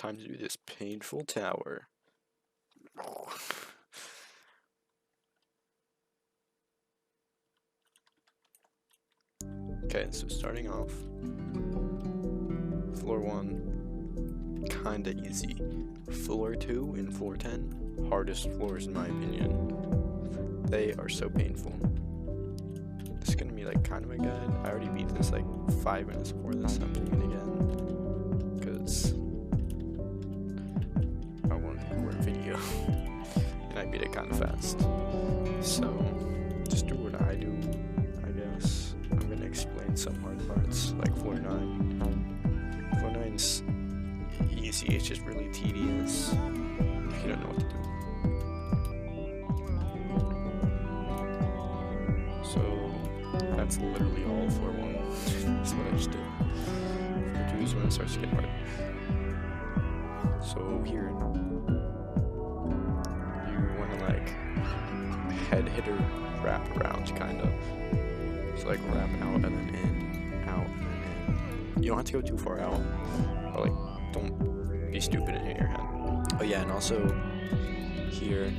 Time to do this painful tower. Okay, so starting off, floor 1, kinda easy. Floor 2 and floor 10, hardest floors in my opinion. They are so painful. This is gonna be like kind of a guide. I already beat this like 5 minutes before this, so I'm doing it again. Because I want to record a video. And I beat it kind of fast. So, just do what I do, I guess. I'm gonna explain some hard parts, like floor 9. Floor 9's easy, it's just really tedious if you don't know what to do. So, that's literally all floor 1. That's what I just did. Floor 2 is when it starts to get hard. So here, you want to like head hitter wrap around, kind of. So like wrap out and then in, out and then in. You don't have to go too far out, but like don't be stupid and hit your head. Oh yeah, and also here,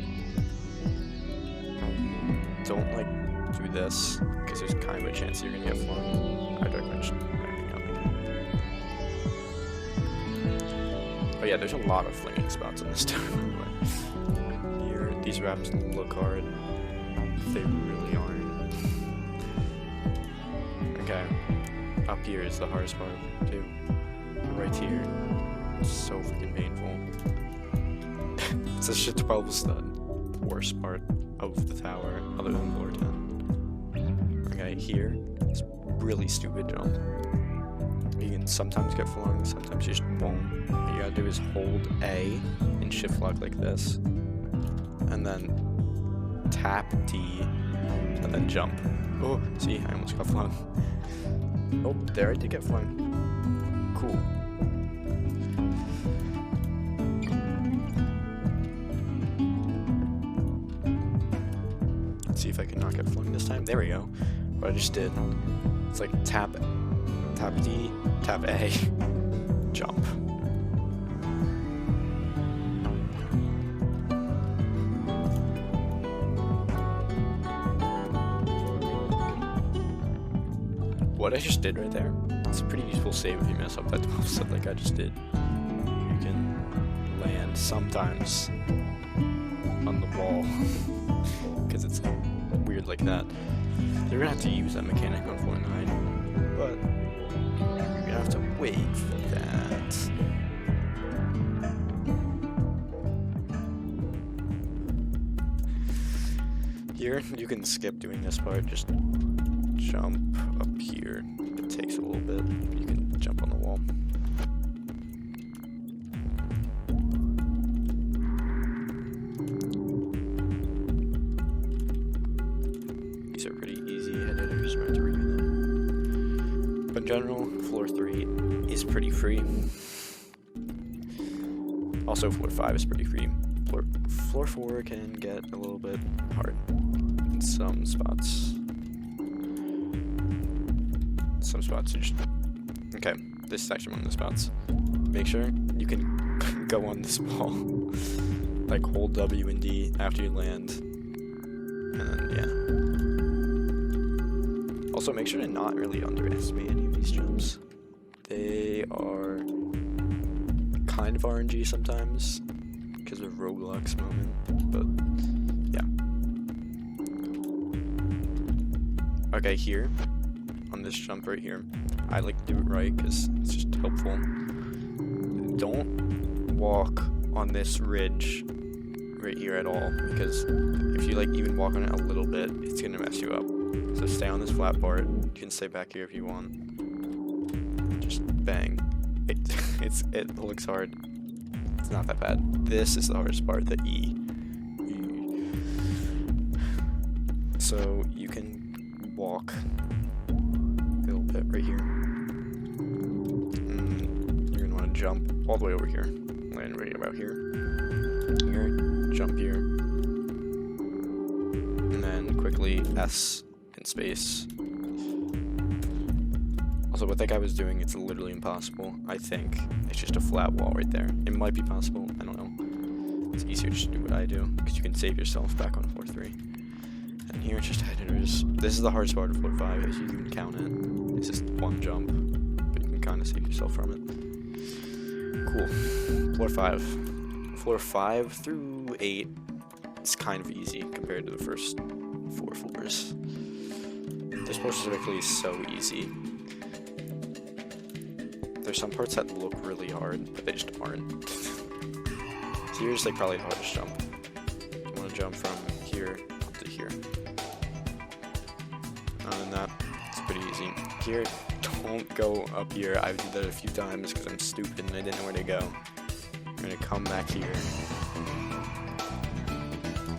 don't like do this because there's kind of a chance that you're gonna get flung. I'd recommend just wrapping out like that. Oh yeah, there's a lot of flinging spots on this tower, by the way. Here, these wraps look hard. They really aren't. Okay, up here is the hardest part too. Right here, it's so freaking painful. It's a shit 12 stud. Worst part of the tower, other than floor 10. Okay, here, it's really stupid jump. You can sometimes get flung, sometimes you just won't. What you gotta do is hold A and shift lock like this, and then tap D, and then jump. Oh, see, I almost got flung. Oh, there I did get flung. Cool. Let's see if I can not get flung this time. There we go. What I just did. It's like tap D, tap A, jump. What I just did right there, it's a pretty useful save if you mess up that 12 step like I just did. You can land sometimes on the wall, because it's weird like that. You're gonna have to use that mechanic on floor 9, but you're gonna have to wait for that. Here, you can skip doing this part, just jump up here. It takes a little bit. You can jump on the wall. These are pretty easy head hitters, right to review them. But in general, floor 3 is pretty free. Also, floor 5 is pretty free. Floor 4 can get a little bit hard in some spots. Some spots are just... Okay, this is actually one of the spots. Make sure you can go on this wall. Like, hold W and D after you land. And then, yeah. Also, make sure to not really underestimate any of these jumps. They are kind of RNG sometimes, because of Roblox moment, but, yeah. Okay, here. On this jump right here, I like to do it right because it's just helpful. Don't walk on this ridge right here at all, because if you like even walk on it a little bit, it's gonna mess you up. So stay on this flat part. You can stay back here if you want. Just bang. It looks hard. It's not that bad. This is the hardest part, the E. So you can walk bit right here. You're gonna want to jump all the way over here. Land right about here. Here, jump here. And then quickly S in space. Also Also, what that guy was doing, it's literally impossible. I think it's just a flat wall right there. It might be possible. I don't know. It's easier just to do what I do because you can save yourself back on floor 3. And here it's just head hitters. This is the hardest part of floor 5, as you can count it. It's just one jump, but you can kind of save yourself from it. Cool. Floor 5. Floor 5 through 8 is kind of easy compared to the first 4 floors. This floor specifically is so easy. There's some parts that look really hard, but they just aren't. Here's like probably the hardest jump. You want to jump from here up to here. Other than that, it's pretty easy. Here, don't go up here. I've did that a few times because I'm stupid and I didn't know where to go. I'm gonna come back here.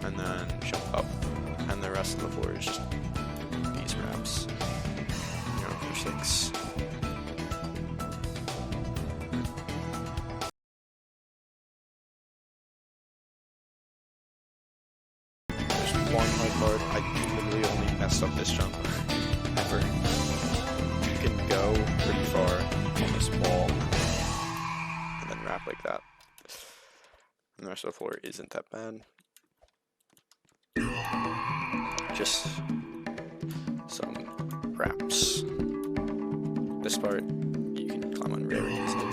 And then jump up. And the rest of the floor is just these wraps. You're on floor 6. One hard part, I literally only messed up this jump ever. You can go pretty far on this wall and then wrap like that. And the rest of the floor isn't that bad. Just some wraps. This part you can climb on very easily.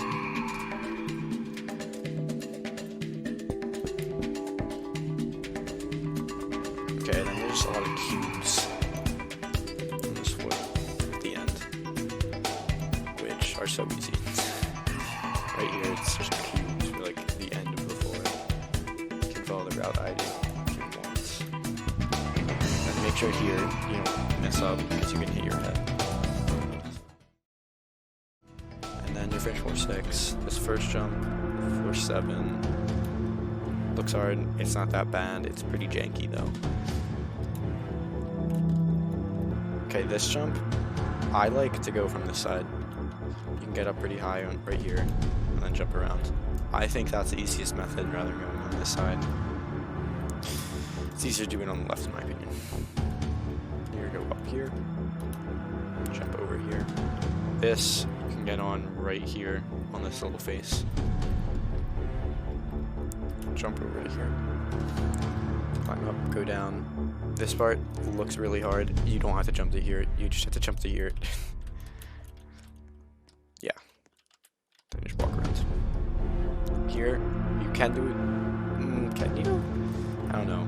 Okay, then there's a lot of cubes on this floor at the end, which are so easy. Right here, it's just cubes for like the end of the floor. You can follow the route I do if you want. And make sure here you don't mess up because you can hit your head. And then you finish floor 6. This first jump, floor 7. Looks hard. It's not that bad. It's pretty janky though. Okay, this jump, I like to go from this side. You can get up pretty high right here and then jump around. I think that's the easiest method rather than going on this side. It's easier to do it on the left in my opinion. Here, go up here, jump over here. This you can get on right here on this little face. Jump over to here. Climb up, go down. This part looks really hard. You don't have to jump to here. You just have to jump to here. Yeah. Then just walk around. Here, you can do it. Can you? I don't know.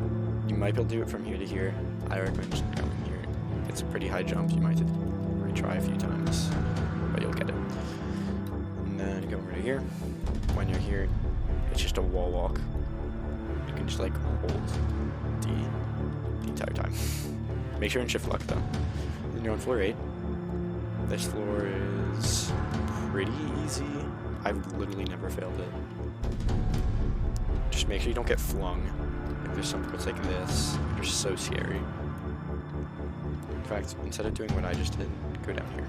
You might be able to do it from here to here. I recommend just going here. It's a pretty high jump. You might have to retry a few times, but you'll get it. And then you go over to here. When you're here, it's just a wall walk. You can just like hold the entire time. Make sure and shift lock though. Then you're on floor 8. This floor is pretty easy. I've literally never failed it. Just make sure you don't get flung. Like there's some parts like this. They're so scary. In fact, instead of doing what I just did, go down here.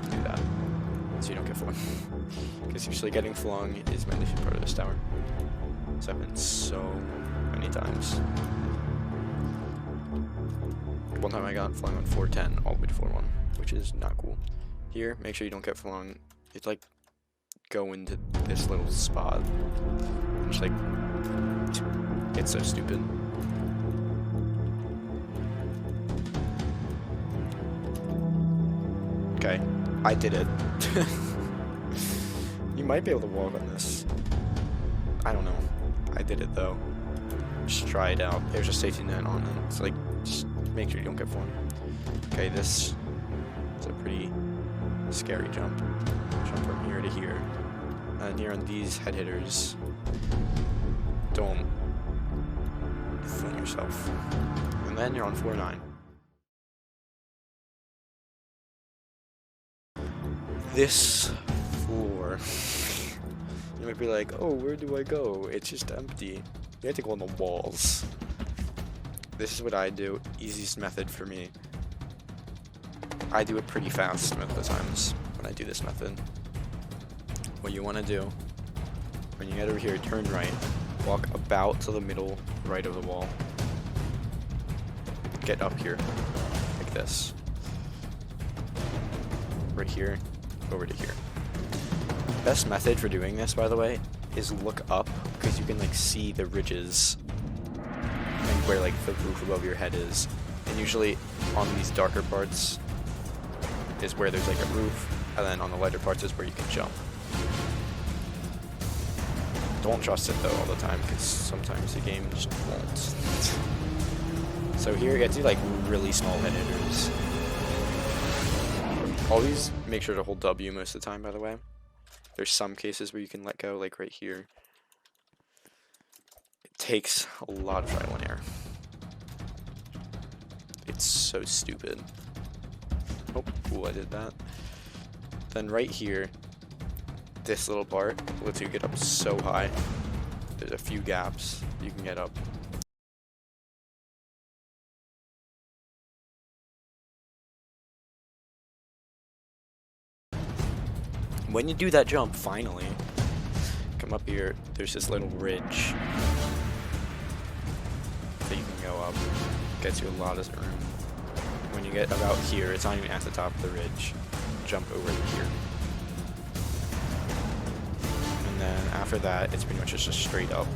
Do that. So you don't get flung. Because usually getting flung is my least part of this tower. So I've been so many times. One time I got flung on 410 all the way to 4-1, which is not cool. Here, make sure you don't get flung. It's like go into this little spot. And just like it's so stupid. Okay, I did it. You might be able to walk on this. I don't know. I did it though. Just try it out. There's a safety net on it. It's like, just make sure you don't get flung. Okay, this is a pretty scary jump. Jump from here to here. And here on these head hitters, don't fling yourself. And then you're on floor 9. This floor, you might be like, oh, where do I go? It's just empty. You have to go on the walls. This is what I do. Easiest method for me. I do it pretty fast most of the times when I do this method. What you want to do, when you get over here, turn right, walk about to the middle right of the wall. Get up here, like this. right here over to here. Best method for doing this, by the way, is look up, because you can like see the ridges and where like the roof above your head is. And usually on these darker parts is where there's like a roof, and then on the lighter parts is where you can jump. Don't trust it though all the time, because sometimes the game just won't. So here you get to like really small head hitters. Always make sure to hold W most of the time, by the way. There's some cases where you can let go, like right here. It takes a lot of trial and error. It's so stupid. Oh, cool, I did that. Then right here, this little part lets you get up so high. There's a few gaps you can get up. When you do that jump, finally, come up here, there's this little ridge that you can go up. Gets you a lot of room. When you get about here, it's not even at the top of the ridge. Jump over here. And then after that, it's pretty much just a straight up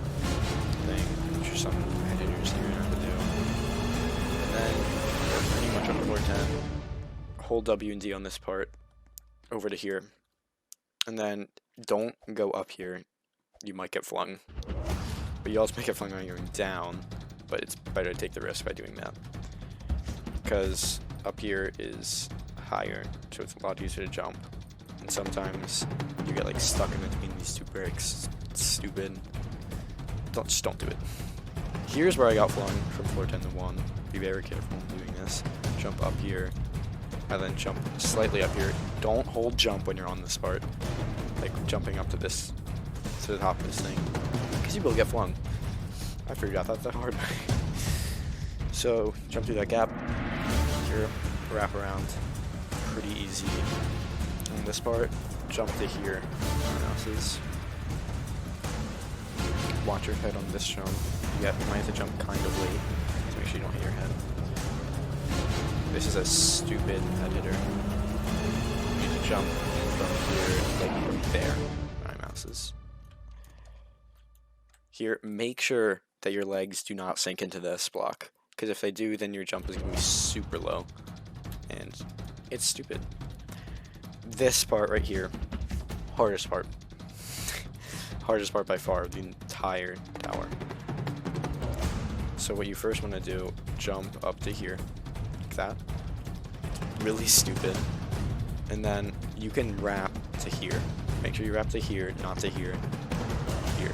thing. Which are some head hitters you're gonna have to do. And then we're pretty much on floor 10. Hold W and D on this part over to here. And then don't go up here. You might get flung. But you also might get flung when you're going down. But it's better to take the risk by doing that. Because up here is higher, so it's a lot easier to jump. And sometimes you get like stuck in between these two bricks. It's stupid. Just don't do it. Here's where I got flung from floor 10 to 1. Be very careful when doing this. Jump up here, and then jump slightly up here. Don't hold jump when you're on this part. Like jumping up to this, to the top of this thing. Because you will get flung. I figured out that the hard way. So, jump through that gap. Here, wrap around. Pretty easy. On this part, jump to here. Everyone else's. Watch your head on this jump. You might have to jump kind of late, so make sure you don't hit your head. This is a stupid head hitter. You need to jump from here, like there. My mouse is. Here, make sure that your legs do not sink into this block. Because if they do, then your jump is going to be super low. And it's stupid. This part right here, hardest part. Hardest part by far of the entire tower. So what you first want to do, jump up to here, like that. Really stupid. And then you can wrap to here. Make sure you wrap to here, not to here. Here.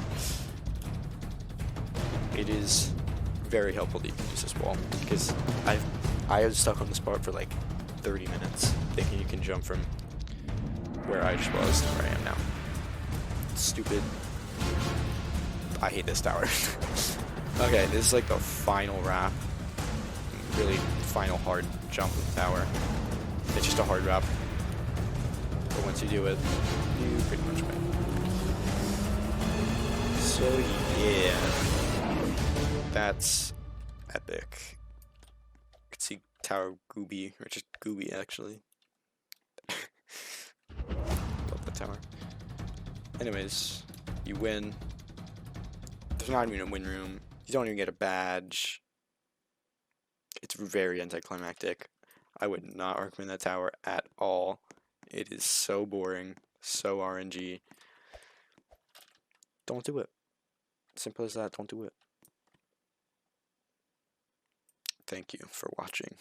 It is very helpful that you can use this wall, because I was stuck on this part for like 30 minutes thinking you can jump from where I just was to where I am now. Stupid. I hate this tower. Okay, this is like the final wrap. Really final hard jump of the tower. It's just a hard wrap. But once you do it, you pretty much win. So yeah. That's epic. You can see Tower Gooby, or just Gooby actually. Love that tower. Anyways, you win. There's not even a win room. You don't even get a badge. It's very anticlimactic. I would not recommend that tower at all. It is so boring, so RNG. Don't do it. Simple as that, don't do it. Thank you for watching.